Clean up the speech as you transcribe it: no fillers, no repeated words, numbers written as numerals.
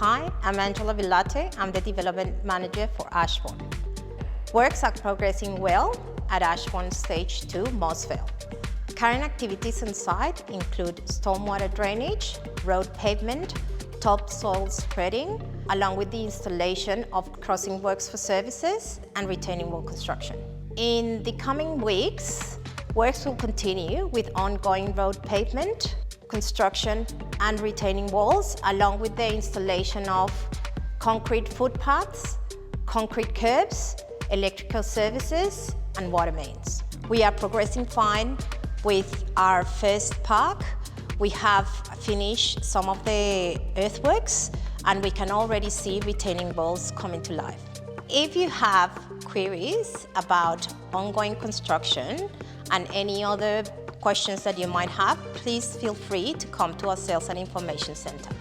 Hi, I'm Angela Villate. I'm the Development Manager for Ashbourne. Works are progressing well at Ashbourne Stage 2, Vale. Current activities on site include stormwater drainage, road pavement, topsoil spreading, along with the installation of crossing works for services and retaining wall construction. In the coming weeks, works will continue with ongoing road pavement, construction and retaining walls, along with the installation of concrete footpaths, concrete curbs, electrical services and water mains. We are progressing fine with our first park. We have finished some of the earthworks and we can already see retaining walls coming to life. If you have queries about ongoing construction and any other questions that you might have, please feel free to come to our Sales and Information Centre.